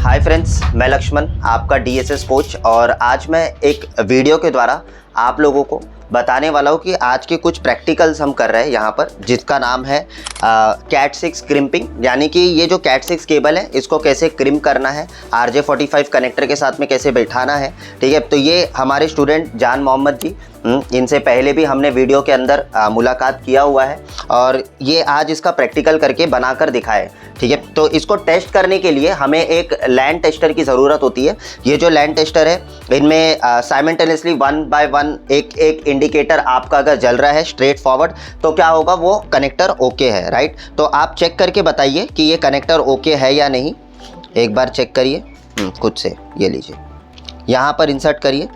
Hi friends, मैं लक्ष्मण आपका DSS coach और आज मैं एक वीडियो के द्वारा आप लोगों को बताने वाला हूँ कि आज के कुछ प्रैक्टिकल्स हम कर रहे हैं यहाँ पर, जिसका नाम है कैट 6 क्रिम्पिंग। यानी कि ये जो कैट 6 केबल है इसको कैसे क्रिम करना है, RJ45 कनेक्टर के साथ में कैसे बैठाना है। ठीक है, तो ये हमारे स्टूडेंट जान मोहम्मद जी, इनसे पहले भी हमने वीडियो के अंदर मुलाकात किया हुआ है और ये आज इसका प्रैक्टिकल करके बनाकर दिखाए। ठीक है, तो इसको टेस्ट करने के लिए हमें एक लैंड टेस्टर की ज़रूरत होती है। ये जो लैंड टेस्टर है इनमें साइमल्टेनियसली 1 बाय 1 एक इंडिकेटर आपका अगर जल रहा है स्ट्रेट फॉरवर्ड तो क्या होगा, वो कनेक्टर ओके है, राइट। तो आप चेक करके बताइए कि ये कनेक्टर ओके है या नहीं। एक बार चेक करिए खुद से। ये लीजिए, यहाँ पर इंसर्ट करिए।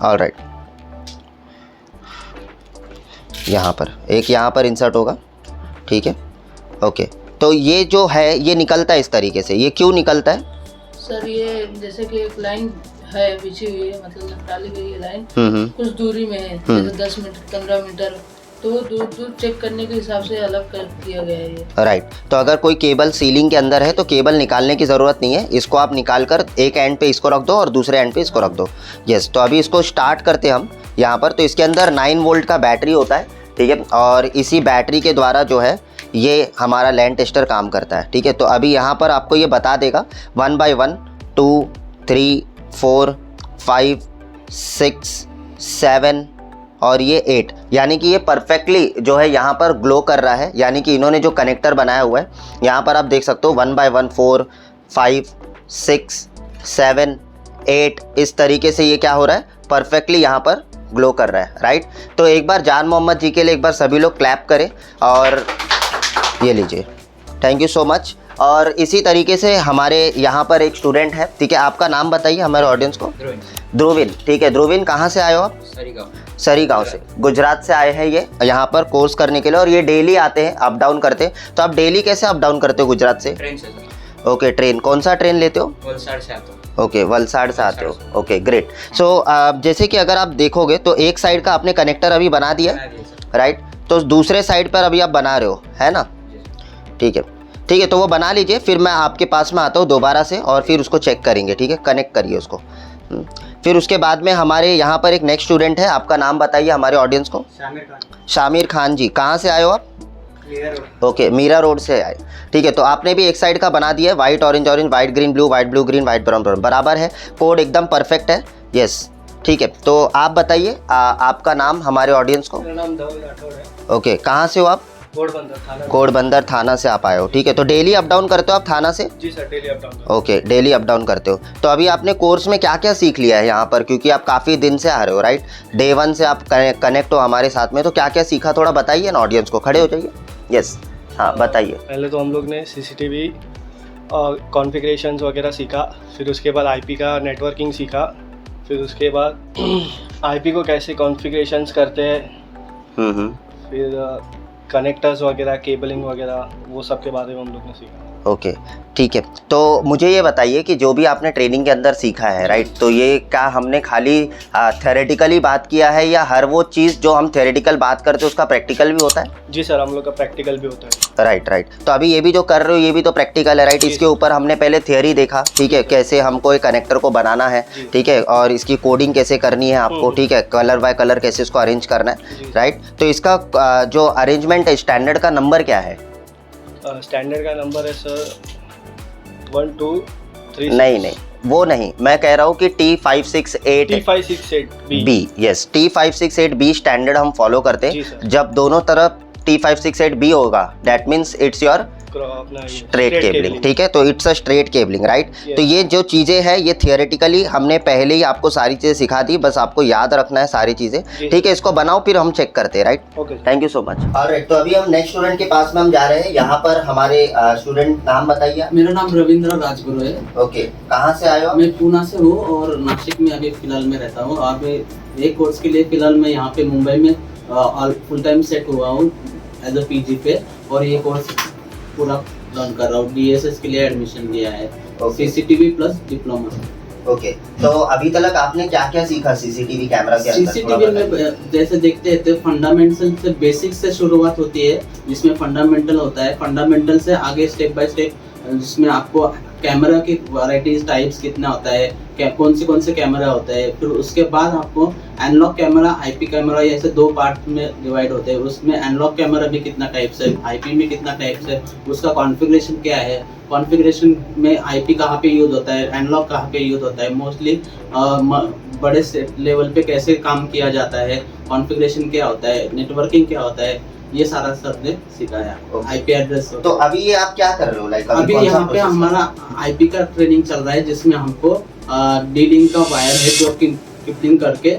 ऑलराइट, यहाँ पर इंसर्ट होगा। ठीक है, ओके। तो ये जो है ये निकलता है इस तरीके से। ये क्यों निकलता है सर? ये जैसे कि एक लाइन है बिछी हुई है, मतलब डाली गई है लाइन, कुछ दूरी में है, जैसे 10 मीटर 15 मीटर, तो दूर चेक करने के हिसाब से अलग कर दिया गया है ये। राइट, तो अगर कोई केबल सीलिंग के अंदर है तो केबल निकालने की ज़रूरत नहीं है। इसको आप निकाल कर एक एंड पे इसको रख दो और दूसरे एंड पे इसको रख दो। यस, तो अभी इसको स्टार्ट करते हम यहाँ पर। तो इसके अंदर 9 वोल्ट का बैटरी होता है। ठीक है, और इसी बैटरी के द्वारा जो है ये हमारा लैंड टेस्टर काम करता है। ठीक है, तो अभी यहाँ पर आपको ये बता देगा 1 बाय 1 2 3 4 5 6 7 और ये 8, यानी कि ये परफेक्टली जो है यहाँ पर ग्लो कर रहा है। यानी कि इन्होंने जो कनेक्टर बनाया हुआ है यहाँ पर आप देख सकते हो 1 बाय 1 4 5 6 7 8, इस तरीके से ये क्या हो रहा है, परफेक्टली यहाँ पर ग्लो कर रहा है, राइट। तो एक बार जान मोहम्मद जी के लिए एक बार सभी लोग क्लैप करें और ये लीजिए, थैंक यू सो मच। और इसी तरीके से हमारे यहाँ पर एक स्टूडेंट है। ठीक है, आपका नाम बताइए हमारे ऑडियंस को। ध्रुविन। ठीक है, ध्रुविन कहाँ से आए हो आप? सरी गांव से, गुजरात से आए हैं ये यहाँ पर कोर्स करने के लिए। और ये डेली आते हैं, अप डाउन करते हैं। तो आप डेली कैसे अप डाउन करते हो गुजरात से? ट्रेन से। Okay, train. कौन सा ट्रेन लेते हो? वलसाड़ से आता हूं। ओके, वलसाड़ से आते हो। Okay, great. सो जैसे कि अगर आप देखोगे तो एक साइड का आपने कनेक्टर अभी बना दिया, राइट। तो दूसरे साइड पर अभी आप बना रहे हो, है ना? ठीक है, ठीक है, तो वो बना लीजिए, फिर मैं आपके पास में आता हूँ दोबारा से और फिर उसको चेक करेंगे। ठीक है, कनेक्ट करिए उसको। फिर उसके बाद में हमारे यहाँ पर एक नेक्स्ट स्टूडेंट है। आपका नाम बताइए हमारे ऑडियंस को। शामिर खान जी, कहाँ से आए हो आप? ओके, मीरा रोड से आए। ठीक है, तो आपने भी एक साइड का बना दिया है, white orange orange, white green blue, white blue green, white brown brown, बराबर है। कोड एकदम परफेक्ट है। यस, ठीक है, तो आप बताइए आपका नाम हमारे ऑडियंस को। मेरा नाम धवल राठौड़ है। ओके, कहाँ से हो आप? कोडबंदर थाना से आप आए हो। ठीक है, तो डेली अप डाउन करते हो आप थाना से? जी sir, daily up down. Okay, daily up down करते हो। तो अभी आपने कोर्स में क्या क्या सीख लिया है यहाँ पर, क्योंकि आप काफ़ी दिन से आ रहे हो, राइट? डे 1 से आप कनेक्ट हो हमारे साथ में, तो क्या क्या सीखा थोड़ा बताइए ना ऑडियंस को। खड़े हो जाइए। यस, हाँ बताइए। पहले तो हम लोग ने CCTV कॉन्फ़िगरेशंस वगैरह सीखा, फिर उसके बाद IP का नेटवर्किंग सीखा, फिर उसके बाद IP को कैसे कॉन्फ़िगरेशंस करते हैं, फिर कनेक्टर्स वगैरह, केबलिंग वगैरह, वो सब के बारे में हम लोग ने सीखा। ओके, ठीक है, तो मुझे ये बताइए कि जो भी आपने ट्रेनिंग के अंदर सीखा है, राइट, तो ये क्या हमने खाली थ्योरेटिकली बात किया है या हर वो चीज़ जो हम थ्योरेटिकल बात करते हैं उसका प्रैक्टिकल भी होता है? जी सर, हम लोग का प्रैक्टिकल भी होता है। राइट, तो अभी ये भी जो कर रहे हो ये भी तो प्रैक्टिकल है, राइट। इसके ऊपर हमने पहले थियोरी देखा, ठीक है, कैसे हमको एक कनेक्टर को बनाना है, ठीक है, और इसकी कोडिंग कैसे करनी है आपको, ठीक है, कलर बाय कलर कैसे इसको अरेंज करना है, राइट। तो इसका जो अरेंजमेंट है, स्टैंडर्ड का नंबर क्या है? स्टैंडर्ड का नंबर है सर 1 2 3। नहीं, वो नहीं, मैं कह रहा हूँ कि T568B। यस, T568B स्टैंडर्ड हम फॉलो करते हैं। जब दोनों तरफ T568B होगा, that means it's your straight cabling. ठीक है, तो it's a straight cabling, right. तो ये जो चीज़ें हैं ये थियोरेटिकली हमने पहले ही आपको सारी चीज़ें सिखा दी, बस आपको याद रखना है सारी चीज़ें। ठीक है, इसको बनाओ फिर हम चेक करते हैं, right. Thank you so much. Alright, तो अभी हम नेक्स्ट स्टूडेंट के पास में हम जा रहे हैं। यहाँ पर हमारे स्टूडेंट नाम बताइए। मेरा नाम रविंद्र राजगुरु है। ओके, कहाँ से आए हो? मैं पूना से हूँ और नासिक में अभी फिलहाल में रहता हूँ। आप एक कोर्स के लिए फिलहाल मैं यहाँ पे मुंबई में फुल टाइम सेट हुआ हूँ एज अ PG पे, और ये कोर्स पूरा लर्न कर रहा हूँ। DSS के लिए एडमिशन लिया है, CCTV प्लस डिप्लोमा। ओके, तो अभी तक आपने क्या क्या सीखा CCTV कैमरा के अंदर? CCTV में जैसे देखते हैं फंडामेंटल से, बेसिक से शुरुआत होती है, जिसमें फंडामेंटल होता है। फंडामेंटल से आगे स्टेप बाय स्टेप जिसमें आपको कैमरा की वैराइटीज टाइप्स कितना होता है, कौन से कैमरा होता है। फिर उसके बाद आपको एनालॉग कैमरा, आईपी कैमरा, ये ऐसे 2 पार्ट में डिवाइड होते हैं। उसमें एनालॉग कैमरा भी कितना टाइप्स है, आईपी में कितना टाइप्स है, उसका कॉन्फ़िगरेशन क्या है, कॉन्फ़िगरेशन में आईपी कहाँ पे यूज़ होता है, एनालॉग कहाँ पे यूज़ होता है, मोस्टली बड़े लेवल पे कैसे काम किया जाता है, कॉन्फ़िगरेशन क्या होता है, नेटवर्किंग क्या होता है, ये सारा सब ने सिखाया। IP address. तो अभी ये आप क्या कर रहे हो, लाइक अभी यहाँ पे हमारा आईपी का ट्रेनिंग चल रहा है, जिसमें हमको डीलिंग का वायर है जो क्रिपिंग करके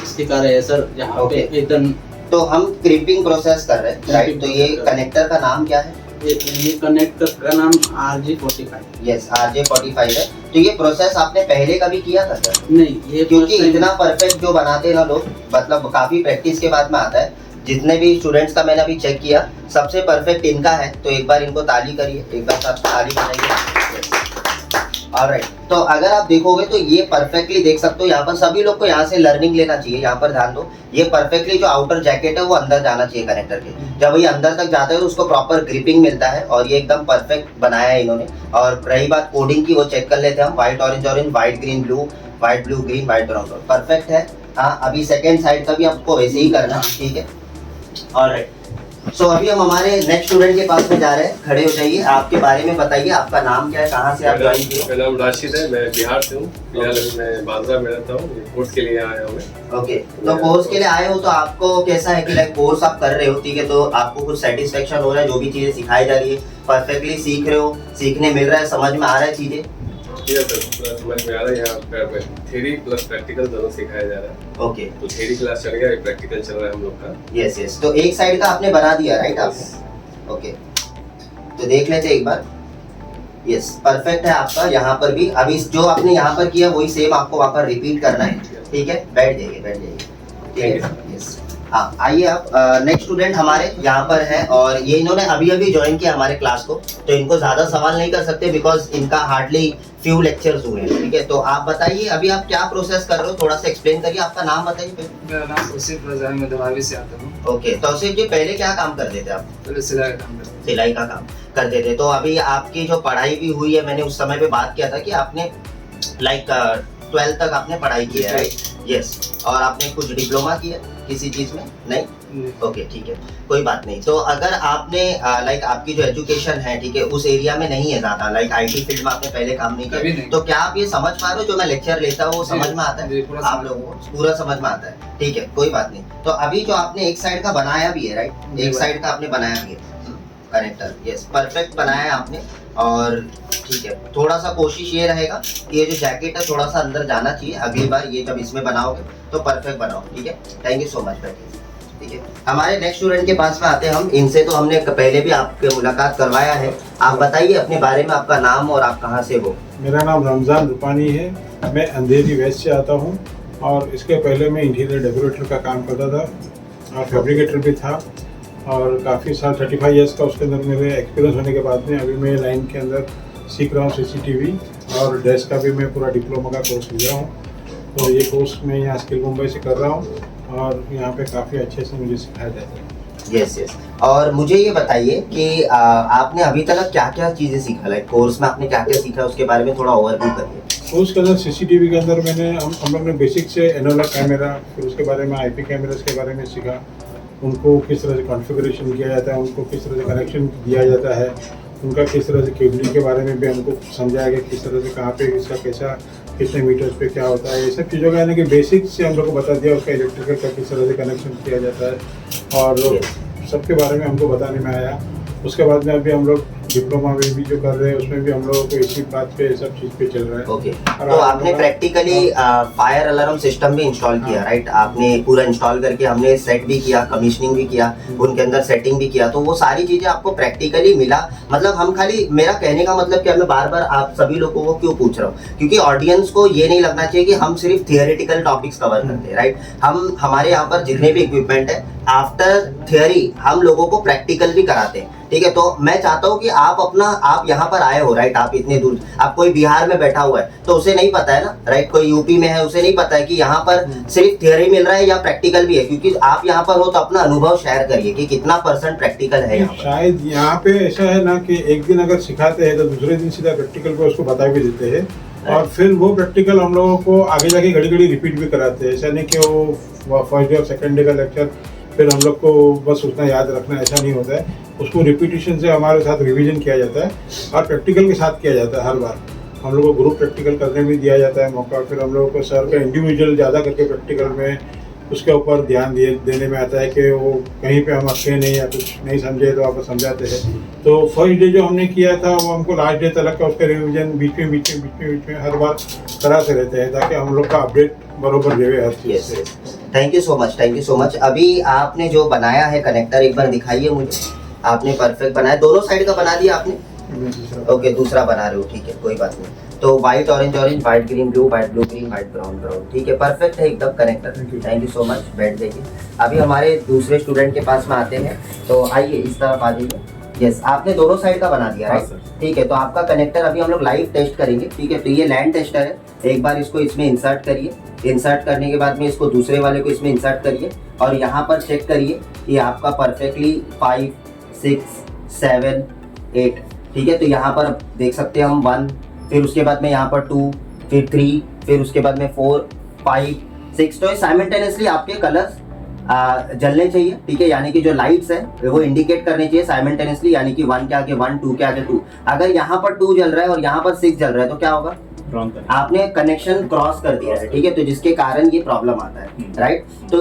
सिखा रहे हैं सर। यहाँ पे एकदम तो हम क्रिपिंग प्रोसेस कर रहे हैं, राइट। तो ये कनेक्टर का नाम क्या है? ये कनेक्टर का नाम RJ45। यस, RJ45 है। तो ये प्रोसेस आपने पहले कभी किया था सर? नहीं, ये क्योंकि इतना परफेक्ट जो बनाते हैं ना लोग, मतलब काफी प्रैक्टिस के बाद में आता है। जितने भी स्टूडेंट्स का मैंने अभी चेक किया, सबसे परफेक्ट इनका है। तो एक बार इनको ताली करिए, एक बार सब ताली बनाइए। ऑलराइट, तो अगर आप देखोगे तो ये परफेक्टली देख सकते हो। यहाँ पर सभी लोग को यहाँ से लर्निंग लेना चाहिए। यहाँ पर ध्यान दो, ये परफेक्टली जो आउटर जैकेट है वो अंदर जाना चाहिए कनेक्टर के। जब ये अंदर तक जाता है तो उसको प्रॉपर ग्रिपिंग मिलता है, और ये एकदम परफेक्ट बनाया है इन्होंने। और रही बात कोडिंग की, वो चेक कर लेते हैं हम। White orange orange, white green blue, white blue green, white brown, perfect है। हाँ, अभी सेकेंड साइड का भी आपको वैसे ही करना है, ठीक है। ऑलराइट, सो अभी हम हमारे नेक्स्ट स्टूडेंट के पास में जा रहे हैं। खड़े हो जाइए, आपके बारे में बताइए, आपका नाम क्या है, कहाँ से आप ज्वाइन किए? मेरा नाम राशिद है, मैं बिहार से हूँ। फिलहाल अभी मैं बांद्रा में रहता हूँ, कोर्स के लिए आया हूँ मैं। ओके, तो कोर्स के लिए आए हो, तो आपको कैसा है कि लाइक कोर्स आप कर रहे हो, ठीक है, तो आपको कुछ सेटिस्फेक्शन हो रहा है? जो भी चीजें सिखाई जा रही है परफेक्टली सीख रहे हो, सीखने मिल रहा है, समझ में आ रहा है चीजें? सर, समझ में आ रहा है। यहाँ थ्योरी प्लस प्रैक्टिकल दोनों सिखाया जा रहा है। ओके, तो थ्योरी क्लास चल गया, प्रैक्टिकल चल रहा है हम लोग का। Yes yes. तो एक साइड का आपने बना दिया, राइट आपने? ओके, तो देख लेते एक बार। यस, परफेक्ट है आपका यहाँ पर भी। अभी जो आपने यहाँ पर किया वही सेम आपको वहाँ पर रिपीट करना है, ठीक है। बैठ जाइए, बैठ जाइए, ठीक है। यस, हाँ, आइए आप। नेक्स्ट स्टूडेंट हमारे यहाँ पर है, और ये इन्होंने अभी अभी ज्वाइन किया हमारे क्लास को। तो इनको ज्यादा सवाल नहीं कर सकते, बिकॉज इनका हार्डली फ्यू लेक्चर्स हुए हैं, ठीक है। तो आप बताइए अभी आप क्या प्रोसेस कर रहे हो, थोड़ा सा एक्सप्लेन करिए। आपका नाम बताइए फिर। मेरा नाम तौसीफ रज़ा है, मैं दवाबी से आता हूँ। ओके, तौसीफ जी, पहले क्या काम करते थे आप? पहले सिलाई का काम करता सिलाई का काम करते थे। तो अभी आपकी जो पढ़ाई भी हुई है, मैंने उस समय पे बात किया था कि आपने लाइक 12th तक आपने पढ़ाई की है, राइट? यस। और आपने कुछ डिप्लोमा किया किसी चीज में? नहीं? ओके, ठीक है, कोई बात नहीं। तो अगर आपने लाइक आपकी जो एजुकेशन है, ठीक है, उस एरिया में नहीं है ज्यादा, लाइक आईटी फील्ड में आपने पहले काम नहीं कभी किया, नहीं। तो क्या आप ये समझ पा रहे हो जो मैं लेक्चर लेता हूँ वो समझ में आता जी, है पूरा आप लोगों को? पूरा समझ में आता है, ठीक है, कोई बात नहीं। तो अभी जो आपने एक साइड का बनाया भी है, राइट, एक साइड का आपने बनाया भी है कनेक्टर, यस, परफेक्ट बनाया है आपने। और ठीक है, थोड़ा सा कोशिश ये रहेगा कि ये जो जैकेट है थोड़ा सा अंदर जाना चाहिए। अगली बार ये जब इसमें बनाओगे तो परफेक्ट बनाओ, ठीक है। थैंक यू सो मच, बैठिए, ठीक है। हमारे नेक्स्ट स्टूडेंट के पास में आते हैं हम। इनसे तो हमने पहले भी आपके मुलाकात करवाया है। आप बताइए अपने बारे में, आपका नाम और आप कहाँ से हो? मेरा नाम रमज़ान रूपानी है, मैं अंधेरी वेस्ट से आता हूँ। और इसके पहले मैं इंटीरियर डेकोरेटर का काम करता था और फैब्रिकेटर भी था, और काफ़ी साल 35 ईयर्स का उसके अंदर मेरे एक्सपीरियंस होने के बाद में अभी मैं लाइन के अंदर सीख रहा हूँ CCTV और डैश का भी मैं पूरा डिप्लोमा का कोर्स लिया हूँ। तो ये कोर्स मैं यहाँ स्किल मुंबई से कर रहा हूँ, और यहाँ पे काफ़ी अच्छे से मुझे सिखाया जाता है। Yes yes. और मुझे ये बताइए कि आपने अभी तक क्या क्या चीज़ें सीखा, लाइक कोर्स में आपने क्या क्या सीखा, उसके बारे में थोड़ा ओवरव्यू करिए। कोर्स के अंदर CCTV के अंदर हम लोग ने बेसिक से एनालॉग कैमरा, फिर उसके बारे में IP कैमरास के बारे में सीखा, उनको किस तरह से कॉन्फ़िगरेशन किया जाता है, उनको किस तरह से कनेक्शन दिया जाता है, उनका किस तरह से केबलिंग के बारे में भी हमको समझाया गया, किस तरह से कहाँ पे इसका कैसा कितने मीटर्स पे क्या होता है, ये सब चीज़ों का यानी कि बेसिक से हम लोग को बता दिया। उसका इलेक्ट्रिकल का किस तरह से कनेक्शन किया जाता है और सबके बारे में हमको बताने में आया। उसके बाद में अभी हम लोग डिप्लोमा में भी जो कर रहे हैं उसमें भी हम लोगों को इसी बात पे सब चीज़ पे चल रहा है। ओके, तो आपने प्रैक्टिकली फायर अलार्म सिस्टम भी इंस्टॉल किया, राइट? आपने पूरा इंस्टॉल करके हमने सेट भी किया, कमीशनिंग भी किया, उनके अंदर सेटिंग भी किया, तो वो सारी चीजें आपको प्रैक्टिकली मिला। मतलब हम खाली, मेरा कहने का मतलब क्या, मैं बार बार आप सभी लोगों को क्यों पूछ रहा हूँ, क्योंकि ऑडियंस को ये नहीं लगना चाहिए कि हम सिर्फ थियोरेटिकल टॉपिक्स कवर करते हैं, राइट? हमारे यहाँ पर जितने भी इक्विपमेंट है, आफ्टर थियोरी हम लोगों को प्रैक्टिकल भी कराते हैं, ठीक है। तो मैं चाहता हूँ कि आप यहाँ पर आए हो, राइट, आप इतने दूर, आप कोई बिहार में बैठा हुआ है तो उसे नहीं पता है ना, राइट, कोई यूपी में है उसे नहीं पता है कि यहाँ पर सिर्फ थियरी मिल रहा है या प्रैक्टिकल भी है, क्योंकि आप यहाँ पर हो तो अपना अनुभव शेयर करिए कि कितना % प्रैक्टिकल है यहाँ पर। शायद यहाँ पे ऐसा है ना कि एक दिन अगर सिखाते हैं तो दूसरे दिन सीधा प्रैक्टिकल पे उसको बता भी देते हैं, और फिर वो प्रैक्टिकल हम लोगों को आगे जाके घड़ी घड़ी रिपीट भी कराते हैं। ऐसा नहीं कि वो फर्स्ट डे और सेकंड डे का लेक्चर फिर हम लोग को बस उतना याद रखना, ऐसा नहीं होता है। उसको रिपीटिशन से हमारे साथ रिवीजन किया जाता है और प्रैक्टिकल के साथ किया जाता है। हर बार हम लोग को ग्रुप प्रैक्टिकल करने में दिया जाता है मौका, फिर हम लोगों को सर का इंडिविजुअल ज़्यादा करके प्रैक्टिकल में उसके ऊपर ध्यान देने में आता है कि वो कहीं पे हम अटके नहीं या कुछ नहीं समझे तो आप समझाते हैं। तो फर्स्ट डे जो हमने किया था वो हमको लास्ट डे तक का उसका रिवीजन बीच में हर बार कराते रहते हैं ताकि हम लोग का अपडेट बरोबर देवे हर चीज़ से। Thank you so much. अभी आपने जो बनाया है कनेक्टर एक बार दिखाइए मुझे। आपने परफेक्ट बनाया, दोनों साइड का बना दिया आपने? ओके, दूसरा बना रहे हो, ठीक है, कोई बात नहीं। तो white orange white green blue, white blue green, white brown brown, ठीक है, परफेक्ट है एकदम connector. Thank you so much, बैठ जाइए। अभी हमारे दूसरे स्टूडेंट के पास में आते हैं, तो आइए इस तरफ आ जाइए। यस, आपने दोनों साइड का बना दिया, राइट, ठीक है। तो आपका कनेक्टर अभी हम लोग लाइव टेस्ट करेंगे, ठीक है। तो ये लैंड टेस्टर है, एक बार इसको इसमें इंसर्ट करिए। इंसर्ट करने के बाद में इसको दूसरे वाले को इसमें इंसर्ट करिए और यहाँ पर चेक करिए कि आपका परफेक्टली 5, 6, 7, 8, ठीक है। तो यहाँ पर देख सकते हैं हम 1, फिर उसके बाद में यहाँ पर 2, फिर 3, फिर उसके बाद में 4, 5, 6। तो साइमल्टेनियसली आपके कलर्स जलने चाहिए, ठीक है, यानी कि जो लाइट्स है वो इंडिकेट करने चाहिए साइमल्टेनियसली, यानी कि 1 के आगे 1, 2 के आगे 2। अगर यहाँ पर 2 जल रहा है और यहाँ पर 6 जल रहा है तो क्या होगा? आपने कनेक्शन क्रॉस कर दिया है, ठीक है, तो जिसके कारण ये प्रॉब्लम आता है, राइट। तो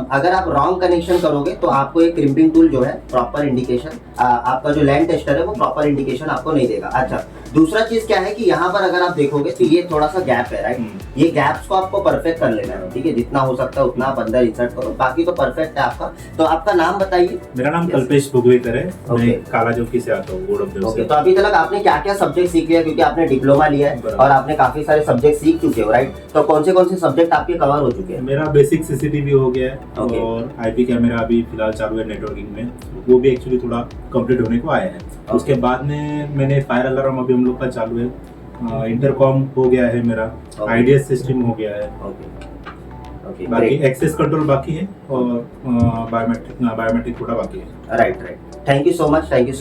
अगर आप रॉन्ग कनेक्शन करोगे तो आपको एक क्रिम्पिंग टूल जो है प्रॉपर इंडिकेशन, आपका जो लैंड टेस्टर है वो प्रॉपर इंडिकेशन आपको नहीं देगा। अच्छा, दूसरा चीज क्या है कि यहाँ पर अगर आप देखोगे तो ये थोड़ा सा गैप है, राइट। ये गैप्स को आपको परफेक्ट कर लेना है, ठीक है, जितना हो सकता है उतना आप अंदर इंसर्ट करो, बाकी तो परफेक्ट है आपका। तो आपका नाम बताइए। मेरा नाम कल्पेश भोगवेकर है, मैं काला चौकी से आता हूँ, बोर्ड ऑफ देव से। तो अभी तक आपने क्या क्या सब्जेक्ट सीख लिया, क्योंकि आपने डिप्लोमा लिया है और आपने काफी सारे सब्जेक्ट सीख चुके हो, राइट। तो कौन से सब्जेक्ट आपके कवर हो चुके हैं? मेरा बेसिक सीसीटीवी हो गया है और आईपी कैमरा अभी फिलहाल चालू है नेटवर्किंग में, वो भी एक्चुअली थोड़ा कंप्लीट होने को आया है। उसके बाद में मैंने फायर अलार्म अभी हम लोग का चालू है, इंटरकॉम हो गया है मेरा, आईडीएस सिस्टम हो गया है, बाकी एक्सेस कंट्रोल बाकी है और बायोमेट्रिक थोड़ा बाकी है। Right. Thank you so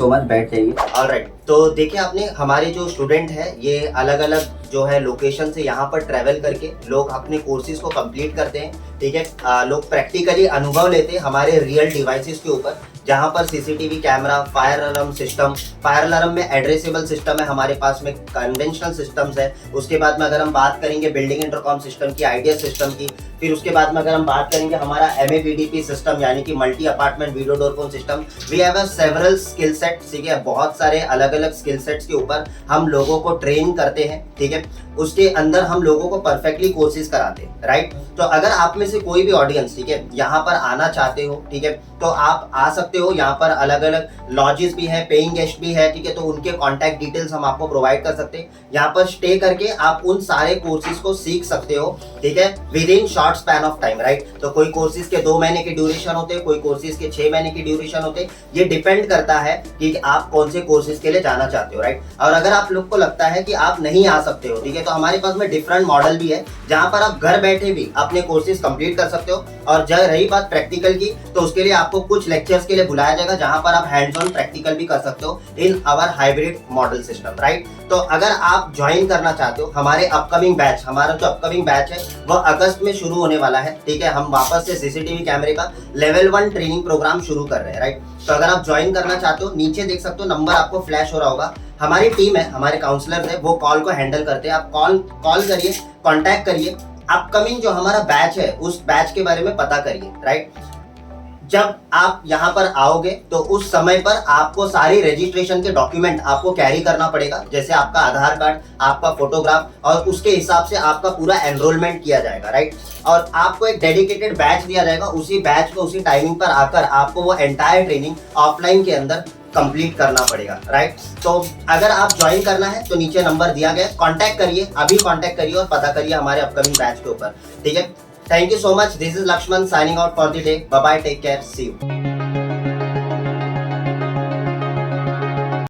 much, बैठ जाइए। ऑलराइट, तो देखिए आपने, हमारे जो स्टूडेंट है ये अलग अलग जो है लोकेशन से यहाँ पर ट्रैवल करके लोग अपने कोर्सेज को कंप्लीट करते हैं, ठीक है। लोग प्रैक्टिकली अनुभव लेते हैं हमारे रियल डिवाइसेस के ऊपर, जहाँ पर CCTV camera, fire alarm system, fire alarm में एड्रेसेबल सिस्टम है हमारे पास में, कन्वेंशनल सिस्टम्स है। उसके बाद में अगर हम बात करेंगे बिल्डिंग इंटरकॉम सिस्टम की, आईडीएस सिस्टम की, फिर उसके बाद में अगर हम बात करेंगे हमारा MAVDP सिस्टम यानी कि multi apartment video door phone system. We have a several skill sets, ठीक है, बहुत सारे अलग अलग स्किल सेट्स के ऊपर हम लोगों को ट्रेन करते हैं, ठीक है। उसके अंदर हम लोगों को परफेक्टली कोर्सेज कराते हैं, राइट। तो अगर आप में से कोई भी ऑडियंस, ठीक है, यहाँ पर आना चाहते हो, ठीक है, तो आप आ सकते हो। यहाँ पर अलग अलग लॉजेस भी है, पेइंग गेस्ट भी है, ठीक है, तो उनके कॉन्टैक्ट डिटेल्स हम आपको प्रोवाइड कर सकते हैं। यहाँ पर स्टे करके आप उन सारे कोर्सेज को सीख सकते हो, ठीक है, with in short span of time, right. तो कोई कोर्सेज के 2 महीने की ड्यूरेशन होते हैं, कोई कोर्सेज के 6 महीने की ड्यूरेशन होते हैं। ये डिपेंड करता है कि आप कौन से कोर्सेज के लिए जाना चाहते हो, राइट। और अगर आप लोग को लगता है कि आप नहीं आ सकते हो, ठीक है, तो हमारे पास में डिफरेंट मॉडल भी है जहाँ पर आप घर बैठे भी अपने कोर्सेज कंप्लीट कर सकते हो। और जब रही बात प्रैक्टिकल की, तो उसके लिए आपको कुछ लेक्चर्स के लिए बुलाया जाएगा जहाँ पर आप हैंड्स ऑन प्रैक्टिकल भी कर सकते हो in our hybrid model system, right. तो अगर आप ज्वाइन करना चाहते हो हमारे अपकमिंग बैच, हमारा जो अपकमिंग बैच है वह अगस्त में शुरू होने वाला है, ठीक है। हम वापस से सीसीटीवी कैमरे का लेवल 1 ट्रेनिंग प्रोग्राम शुरू कर रहे हैं, राइट। तो अगर आप ज्वाइन करना चाहते हो, नीचे देख सकते हो नंबर आपको फ्लैश हो रहा होगा। हमारी टीम है, हमारे काउंसलर्स है, वो कॉल को हैंडल करते हैं। आप कॉल करिए, कांटेक्ट करिए, अपकमिंग जो हमारा बैच है उस बैच के बारे में पता करिए, राइट। जब आप यहाँ पर आओगे तो उस समय पर आपको सारी रजिस्ट्रेशन के डॉक्यूमेंट आपको कैरी करना पड़ेगा, जैसे आपका आधार कार्ड, आपका फोटोग्राफ, और उसके हिसाब से आपका पूरा एनरोलमेंट किया जाएगा, राइट। और आपको एक डेडिकेटेड बैच दिया जाएगा, उसी बैच को उसी टाइमिंग पर आकर आपको वो एंटायर ट्रेनिंग ऑफलाइन के अंदर कंप्लीट करना पड़ेगा, राइट। तो अगर आप ज्वाइन करना है तो नीचे नंबर दिया गया, कांटेक्ट करिए, अभी कांटेक्ट करिए और पता करिए हमारे अपकमिंग बैच के ऊपर, ठीक है। Thank you so much, this is Lakshman signing out for the day, bye bye, take care, see you.